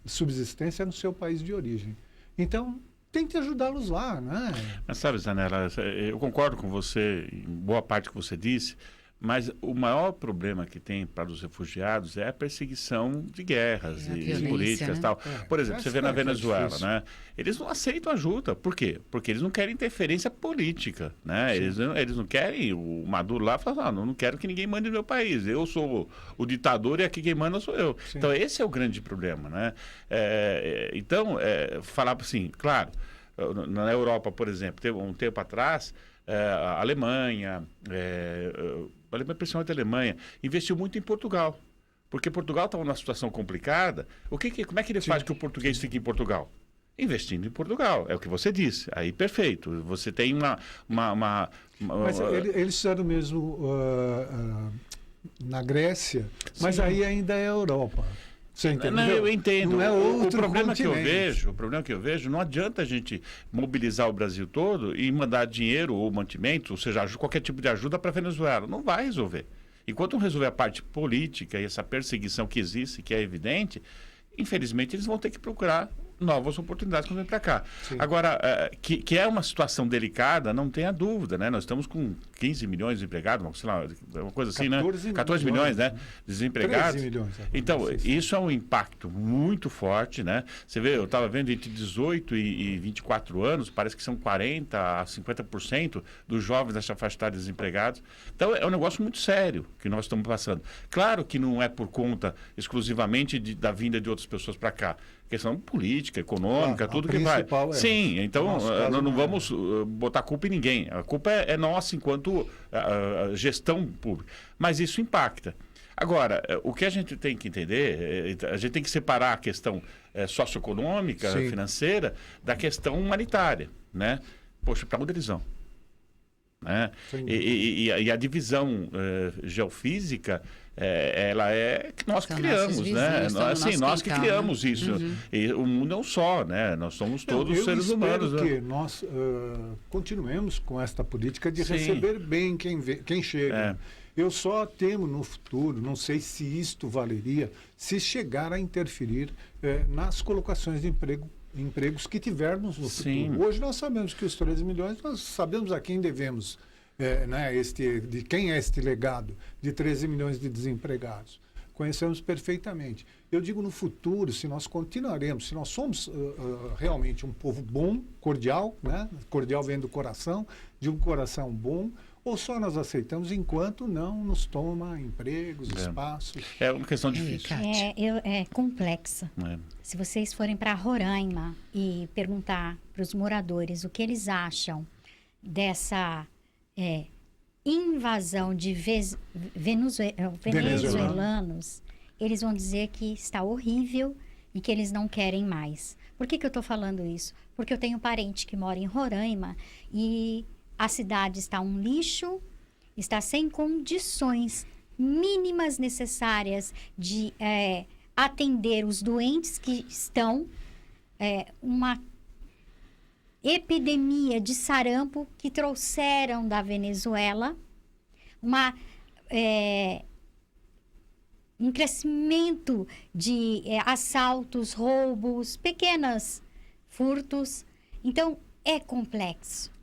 C: subsistência no seu país de origem. Então, tente ajudá-los lá, né?
E: Mas sabe, Zanella, eu concordo com você em boa parte que você disse, mas o maior problema que tem para os refugiados é a perseguição de guerras e
B: violência,
E: políticas e
B: né?
E: tal. Por exemplo, você vê na
C: que é
E: Venezuela,
C: difícil.
E: né? Eles não aceitam ajuda. Por quê? Porque eles não querem interferência política, né? Eles não querem o Maduro lá falar, não quero que ninguém mande no meu país. Eu sou o ditador e aqui quem manda sou eu.
C: Sim.
E: Então, esse é o grande problema, né? Falar assim, claro, na Europa, por exemplo, teve um tempo atrás, a Alemanha, principalmente a Alemanha, investiu muito em Portugal. Porque Portugal estava numa situação complicada. Como é que ele faz que o português fique em Portugal? Investindo em Portugal, é o que você disse. Aí, perfeito. Você tem
C: Mas eles fizeram mesmo na Grécia, mas
E: Sim.
C: aí ainda é a Europa. Você entendeu?
E: Não, eu entendo.
C: Não é
E: o
C: outro
E: problema que eu
C: continente.
E: vejo, não adianta a gente mobilizar o Brasil todo e mandar dinheiro ou mantimento, ou seja, qualquer tipo de ajuda para a Venezuela. Não vai resolver. Enquanto não resolver a parte política e essa perseguição que existe, que é evidente, infelizmente eles vão ter que procurar novas oportunidades quando vêm para cá.
C: Sim.
E: Agora, que é uma situação delicada, não tenha dúvida, né? Nós estamos com 15 milhões de empregados, sei lá, uma coisa assim,
C: 14
E: né? 14 milhões, né?
C: 13
E: Desempregados.
C: milhões.
E: Então, isso é um impacto muito forte, né? Você vê, eu estava vendo entre 18 e 24 anos, parece que são 40% a 50% dos jovens dessa faixa etária desempregados. Então, é um negócio muito sério que nós estamos passando. Claro que não é por conta exclusivamente da vinda de outras pessoas para cá. Questão política, econômica,
C: Claro,
E: tudo
C: a
E: que vai.
C: principal é.
E: Sim, então
C: No nosso caso,
E: não
C: não é.
E: vamos botar culpa em ninguém. A culpa é nossa enquanto gestão pública. Mas isso impacta. Agora, o que a gente tem que entender, a gente tem que separar a questão socioeconômica,
C: Sim.
E: financeira, da questão humanitária, né? Poxa, para onde eles vão? Né? E a divisão geofísica, ela é que nós que
B: São
E: criamos,
B: nossos
E: né?
B: vizinhos, estão no nosso
E: Nós que
B: quintal,
E: criamos
B: né?
E: isso. E o mundo é um só, né? Nós somos todos seres humanos.
C: Eu espero
E: Né?
C: que nós continuemos com esta política de
E: Sim.
C: receber bem quem chega. Eu só temo no futuro, não sei se isto valeria, se chegar a interferir nas colocações de empregos que tivermos no
E: Sim.
C: futuro. Hoje nós sabemos que os 13 milhões, nós sabemos a quem devemos, de quem é este legado de 13 milhões de desempregados. Conhecemos perfeitamente. Eu digo no futuro, se nós continuaremos, se nós somos realmente um povo bom, cordial, né? Cordial vem do coração, de um coração bom, ou só nós aceitamos enquanto não nos toma empregos, espaços.
E: É uma questão difícil.
D: É complexa.
E: É.
D: Se vocês forem para Roraima e perguntar para os moradores o que eles acham dessa invasão de venezuelanos, eles vão dizer que está horrível e que eles não querem mais. Por que eu estou falando isso? Porque eu tenho parente que mora em Roraima e a cidade está um lixo, está sem condições mínimas necessárias de atender os doentes que estão, uma epidemia de sarampo que trouxeram da Venezuela, um crescimento de assaltos, roubos, pequenos furtos. Então, é complexo.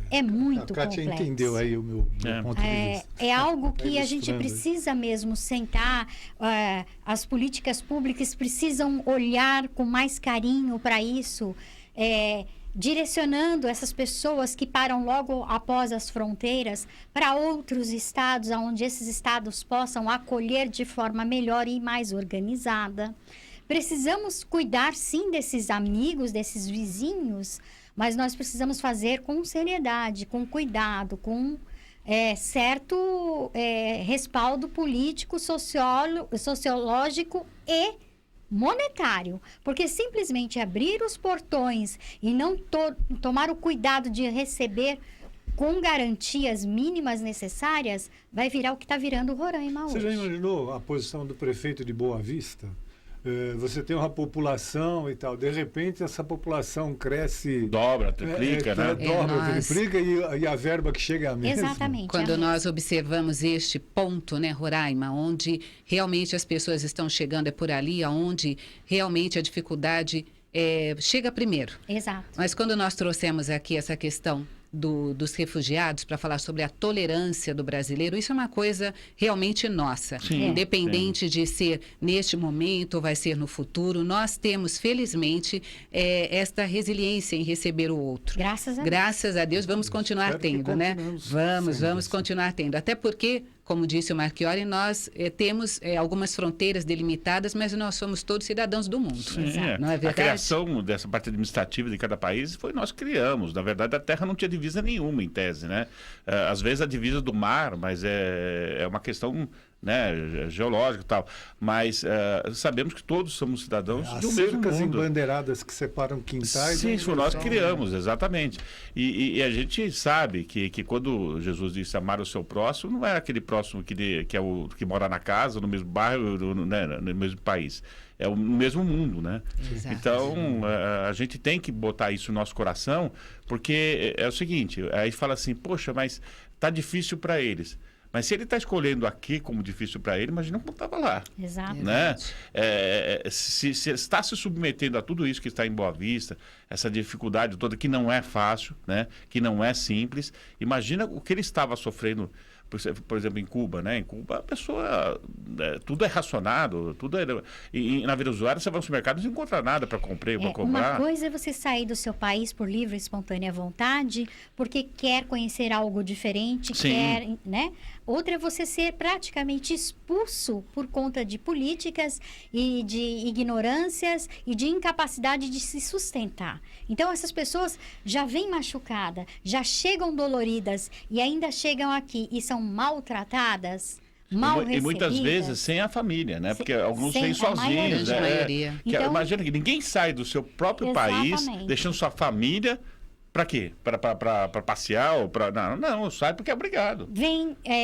D: É muito
C: A Kátia
D: complexo.
C: entendeu aí o meu ponto de vista.
D: É algo que a gente
C: ilustrando.
D: precisa mesmo sentar, as políticas públicas precisam olhar com mais carinho para isso, direcionando essas pessoas que param logo após as fronteiras para outros estados, onde esses estados possam acolher de forma melhor e mais organizada. Precisamos cuidar, sim, desses amigos, desses vizinhos, mas nós precisamos fazer com seriedade, com cuidado, com certo respaldo político, sociológico e monetário. Porque simplesmente abrir os portões e não tomar o cuidado de receber com garantias mínimas necessárias, vai virar o que está virando Roraima hoje.
C: Você já imaginou a posição do prefeito de Boa Vista? Você tem uma população e tal, de repente essa população cresce...
E: Dobra, triplica, né?
C: Dobra, triplica e a verba que chega é a mesma.
D: Exatamente.
B: Quando nós observamos este ponto, né, Roraima, onde realmente as pessoas estão chegando, é por ali onde realmente a dificuldade chega primeiro.
D: Exato.
B: Mas quando nós trouxemos aqui essa questão dos refugiados para falar sobre a tolerância do brasileiro, isso é uma coisa realmente nossa.
E: Sim,
B: Independente de ser neste momento ou vai ser no futuro, nós temos, felizmente, esta resiliência em receber o outro.
D: Graças a Deus.
B: Graças a Deus, vamos continuar
C: Espero que
B: tendo, né?
C: continuemos
B: Vamos
C: sendo assim.
B: continuar tendo. Até porque, como disse o Marchiori, nós temos algumas fronteiras delimitadas, mas nós somos todos cidadãos do mundo.
E: Sim,
B: Não é
E: A
B: verdade?
E: criação dessa parte administrativa de cada país foi nós que criamos. Na verdade, a terra não tinha divisa nenhuma, em tese, né? Às vezes a divisa do mar, mas é uma questão, né, geológica e tal. Mas sabemos que todos somos cidadãos
C: As
E: do mesmo
C: cercas
E: mundo.
C: embandeiradas que separam quintais.
E: Sim,
C: onde
E: foi nós que
C: estão,
E: criamos, exatamente. E a gente sabe que quando Jesus disse amar o seu próximo, não é aquele próximo que é o que mora na casa, no mesmo bairro, né, no mesmo país. É o mesmo mundo, né?
B: Exato.
E: Então, a gente tem que botar isso no nosso coração, porque é o seguinte, aí fala assim, poxa, mas tá difícil para eles. Mas se ele está escolhendo aqui como difícil para ele, imagina como estava lá.
D: Exato.
E: Né? Se está se submetendo a tudo isso que está em Boa Vista, essa dificuldade toda que não é fácil, né? Que não é simples, imagina o que ele estava sofrendo, por exemplo, em Cuba, né? Em Cuba, a pessoa, tudo é racionado, tudo é... E na Venezuela, você vai no supermercado e não encontra nada para comprar.
D: Uma coisa é você sair do seu país por livre e espontânea vontade, porque quer conhecer algo diferente,
E: Sim.
D: quer, né? Outra é você ser praticamente expulso por conta de políticas e de ignorâncias e de incapacidade de se sustentar. Então, essas pessoas já vêm machucadas, já chegam doloridas e ainda chegam aqui e são maltratadas, mal recebidas.
E: E muitas vezes sem a família, né? Porque alguns vêm sozinhos.
B: A maioria.
D: Então,
E: imagina que ninguém sai do seu próprio país,
D: Exatamente.
E: deixando sua família... Para quê? Para passear? Ou não, sai porque é obrigado.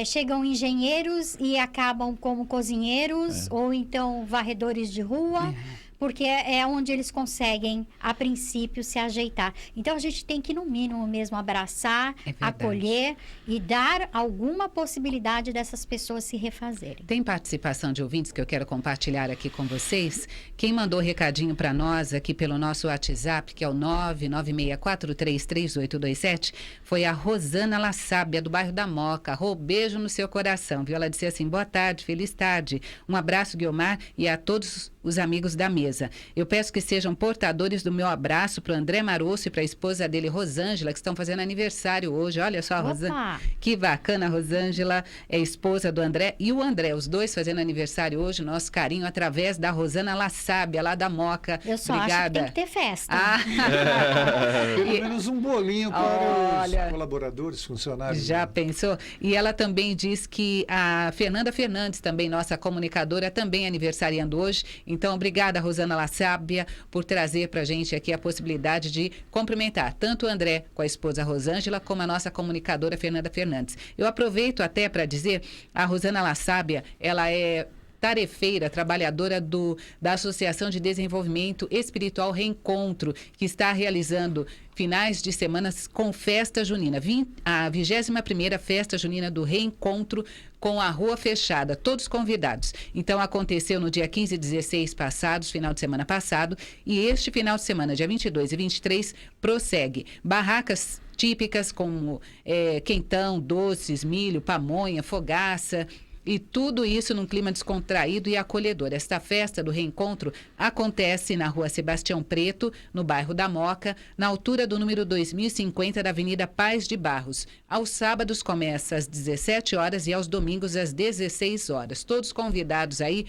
D: Chegam engenheiros e acabam como cozinheiros ou então varredores de rua, porque é onde eles conseguem, a princípio, se ajeitar. Então, a gente tem que, no mínimo mesmo, abraçar, acolher e dar alguma possibilidade dessas pessoas se refazerem.
B: Tem participação de ouvintes que eu quero compartilhar aqui com vocês. Quem mandou recadinho para nós aqui pelo nosso WhatsApp, que é o 996433827, foi a Rosana La Sábia, do bairro da Moca. Beijo no seu coração, viu? Ela disse assim, boa tarde, feliz tarde. Um abraço, Guiomar, e a todos os amigos da mesa. Eu peço que sejam portadores do meu abraço para o André Marosso e para a esposa dele, Rosângela, que estão fazendo aniversário hoje. Olha só, Rosângela. Que bacana, Rosângela é esposa do André e o André, os dois fazendo aniversário hoje. Nosso carinho através da Rosana La Sábia, lá da Moca.
D: Eu só
B: Obrigada.
D: acho que tem que ter festa.
C: Pelo menos um bolinho para
B: Olha,
C: os colaboradores, funcionários.
B: Já pensou? E ela também diz que a Fernanda Fernandes, também nossa comunicadora, também aniversariando hoje. Então, obrigada, Rosana La Sábia, por trazer para a gente aqui a possibilidade de cumprimentar tanto o André com a esposa Rosângela, como a nossa comunicadora Fernanda Fernandes. Eu aproveito até para dizer, a Rosana La Sábia, ela é tarefeira, trabalhadora da Associação de Desenvolvimento Espiritual Reencontro, que está realizando finais de semanas com festa junina. A 21ª Festa Junina do Reencontro com a Rua Fechada, todos convidados. Então, aconteceu no dia 15 e 16 passados, final de semana passado, e este final de semana, dia 22 e 23, prossegue. Barracas típicas como quentão, doces, milho, pamonha, fogaça, e tudo isso num clima descontraído e acolhedor. Esta festa do reencontro acontece na Rua Sebastião Preto, no bairro da Moca, na altura do número 2050 da Avenida Paz de Barros. Aos sábados começa às 17 horas e aos domingos às 16 horas. Todos convidados aí.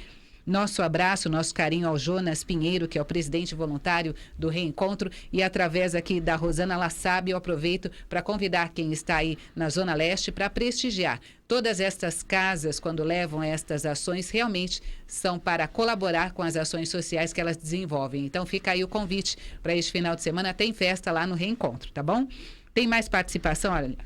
B: Nosso abraço, nosso carinho ao Jonas Pinheiro, que é o presidente voluntário do Reencontro, e através aqui da Rosana La Sábia, eu aproveito para convidar quem está aí na Zona Leste para prestigiar. Todas estas casas, quando levam estas ações, realmente são para colaborar com as ações sociais que elas desenvolvem. Então fica aí o convite para este final de semana, tem festa lá no Reencontro, tá bom? Tem mais participação? Olha,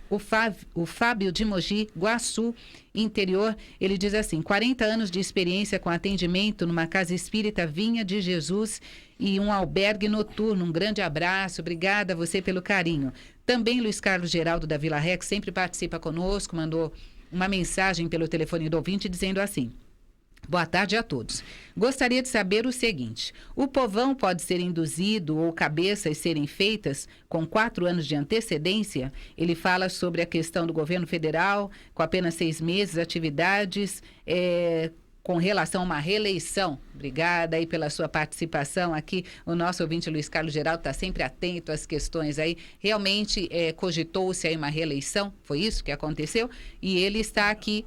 B: o Fábio de Mogi Guaçu, interior, ele diz assim, 40 anos de experiência com atendimento numa casa espírita Vinha de Jesus e um albergue noturno. Um grande abraço, obrigada a você pelo carinho. Também Luiz Carlos Geraldo da Vila Rex sempre participa conosco, mandou uma mensagem pelo telefone do ouvinte dizendo assim, Boa tarde a todos. Gostaria de saber o seguinte: o povão pode ser induzido ou cabeças serem feitas com 4 anos de antecedência? Ele fala sobre a questão do governo federal, com apenas 6 meses, atividades com relação a uma reeleição. Obrigada aí pela sua participação aqui. O nosso ouvinte Luiz Carlos Geraldo está sempre atento às questões aí. Realmente cogitou-se aí uma reeleição? Foi isso que aconteceu? E ele está aqui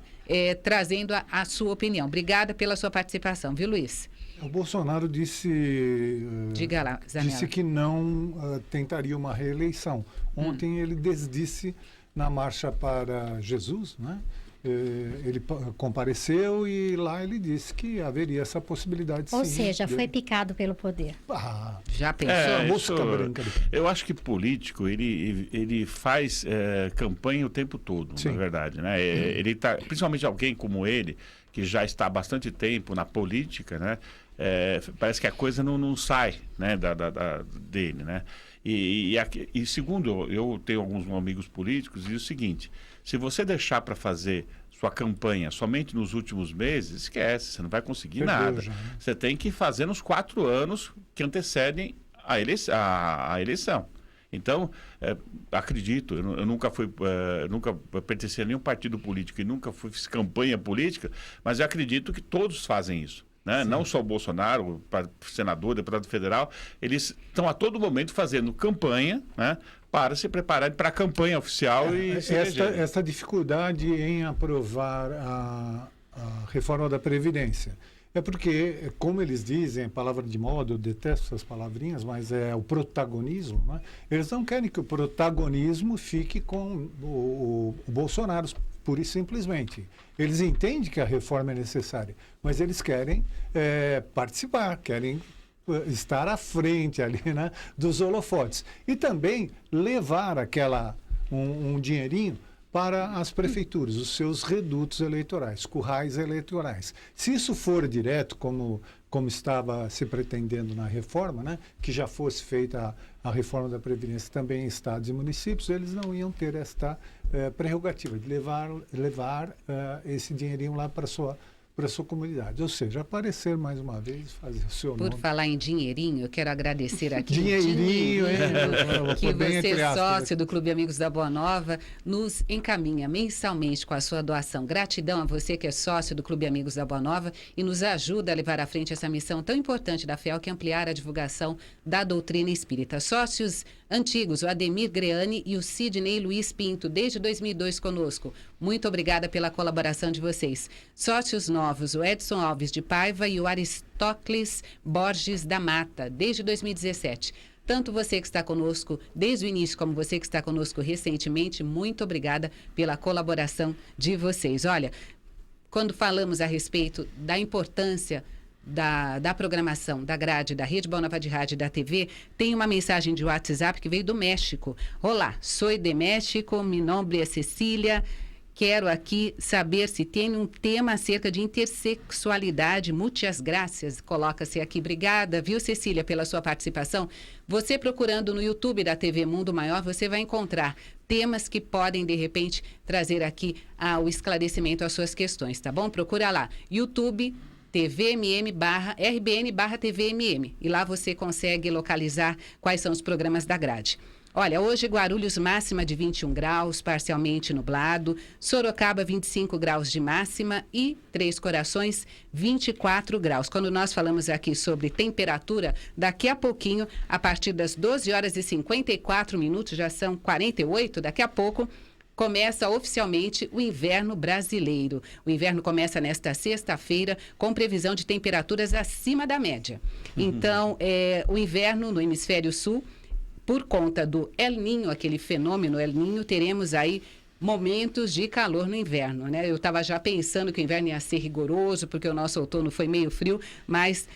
B: trazendo a sua opinião. Obrigada pela sua participação, viu, Luiz?
C: O Bolsonaro disse,
B: Diga lá, Zanella.
C: disse que não tentaria uma reeleição. Ontem ele desdisse na Marcha para Jesus, né? Ele compareceu e lá ele disse que haveria essa possibilidade,
D: Ou
C: sim.
D: seja, foi picado pelo poder.
B: Já pensou?
C: Mosca branca.
E: Eu acho que político, ele faz campanha o tempo todo,
C: Sim.
E: na verdade. Né? Ele tá, principalmente alguém como ele, que já está há bastante tempo na política, né? Parece que a coisa não sai, né, dele. Né? E segundo, eu tenho alguns amigos políticos, e o seguinte: se você deixar para fazer sua campanha somente nos últimos meses, esquece, você não vai conseguir nada.
C: Já, né?
E: Você tem que fazer nos 4 anos que antecedem a eleição. Então, acredito, eu nunca pertenci a nenhum partido político e nunca fiz campanha política, mas eu acredito que todos fazem isso. Né? Não só o Bolsonaro, o senador, o deputado federal, eles estão a todo momento fazendo campanha, né, para se prepararem para a campanha oficial e se elegerem.
C: Essa dificuldade em aprovar a reforma da Previdência. É porque, como eles dizem, palavra de moda, eu detesto essas palavrinhas, mas é o protagonismo, né? Eles não querem que o protagonismo fique com o Bolsonaro, pura e simplesmente. Eles entendem que a reforma é necessária, mas eles querem participar, querem estar à frente ali, né, dos holofotes. E também levar um dinheirinho para as prefeituras, os seus redutos eleitorais, currais eleitorais. Se isso for direto, como estava se pretendendo na reforma, né, que já fosse feita a reforma da Previdência também em estados e municípios, eles não iam ter esta prerrogativa de levar esse dinheirinho lá para a sua comunidade. Ou seja, aparecer mais uma vez, fazer o seu nome.
B: Por falar em dinheirinho, eu quero agradecer aqui
C: Dinheirinho,
B: que você, sócio do Clube Amigos da Boa Nova, nos encaminha mensalmente com a sua doação. Gratidão a você que é sócio do Clube Amigos da Boa Nova e nos ajuda a levar à frente essa missão tão importante da FEAL, que é ampliar a divulgação da doutrina espírita. Sócios antigos, o Ademir Greani e o Sidney Luiz Pinto, desde 2002 conosco. Muito obrigada pela colaboração de vocês. Sócios novos, o Edson Alves de Paiva e o Aristócles Borges da Mata, desde 2017. Tanto você que está conosco desde o início, como você que está conosco recentemente, muito obrigada pela colaboração de vocês. Olha, quando falamos a respeito da importância da programação, da grade, da Rede Boa Nova de Rádio e da TV, tem uma mensagem de WhatsApp que veio do México. Olá, sou de México, mi nombre é Cecília. Quero aqui saber se tem um tema acerca de intersexualidade. Muitas graças. Coloca-se aqui. Obrigada, viu, Cecília, pela sua participação. Você procurando no YouTube da TV Mundo Maior, você vai encontrar temas que podem, de repente, trazer aqui o esclarecimento às suas questões, tá bom? Procura lá, YouTube tvmm/rbn/tvmm, e lá você consegue localizar quais são os programas da grade. Olha, hoje Guarulhos máxima de 21 graus, parcialmente nublado, Sorocaba 25 graus de máxima e Três Corações 24 graus. Quando nós falamos aqui sobre temperatura, daqui a pouquinho, a partir das 12 horas e 54 minutos, já são 48, daqui a pouco, começa oficialmente o inverno brasileiro. O inverno começa nesta sexta-feira com previsão de temperaturas acima da média. Então, o inverno no hemisfério sul, por conta do El Niño, aquele fenômeno El Niño, teremos aí momentos de calor no inverno, né? Eu estava já pensando que o inverno ia ser rigoroso, porque o nosso outono foi meio frio, mas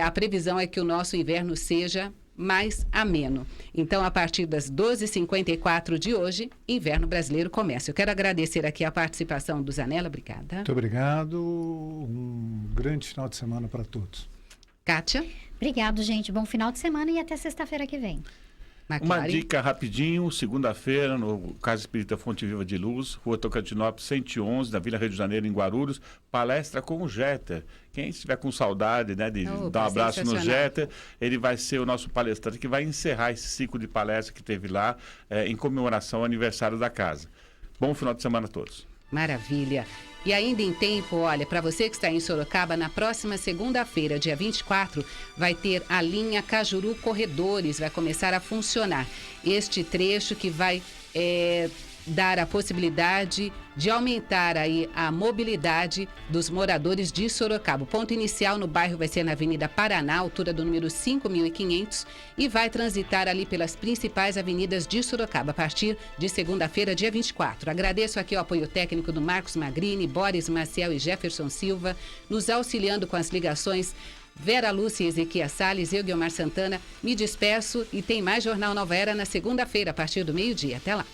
B: a previsão é que o nosso inverno seja mais ameno. Então, a partir das 12h54 de hoje, inverno brasileiro começa. Eu quero agradecer aqui a participação do Zanella. Obrigada.
C: Muito obrigado. Um grande final de semana para todos.
B: Kátia?
D: Obrigado, gente. Bom final de semana e até sexta-feira que vem.
E: Uma dica rapidinho, segunda-feira, no Casa Espírita Fonte Viva de Luz, Rua Tocantinópolis 111, na Vila Rio de Janeiro, em Guarulhos, palestra com o Jeter. Quem estiver com saudade, né, de dar um abraço no Jeter, ele vai ser o nosso palestrante que vai encerrar esse ciclo de palestra que teve lá em comemoração ao aniversário da casa. Bom final de semana a todos.
B: Maravilha. E ainda em tempo, olha, para você que está em Sorocaba, na próxima segunda-feira, dia 24, vai ter a linha Cajuru Corredores, vai começar a funcionar. Este trecho que vai dar a possibilidade de aumentar aí a mobilidade dos moradores de Sorocaba. O ponto inicial no bairro vai ser na Avenida Paraná, altura do número 5.500, e vai transitar ali pelas principais avenidas de Sorocaba, a partir de segunda-feira, dia 24. Agradeço aqui o apoio técnico do Marcos Magrini, Boris Maciel e Jefferson Silva, nos auxiliando com as ligações Vera Lúcia e Ezequiel Salles, eu, Guilmar Santana, me despeço e tem mais Jornal Nova Era na segunda-feira, a partir do meio-dia. Até lá.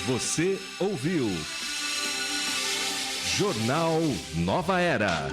A: Você ouviu Jornal Nova Era.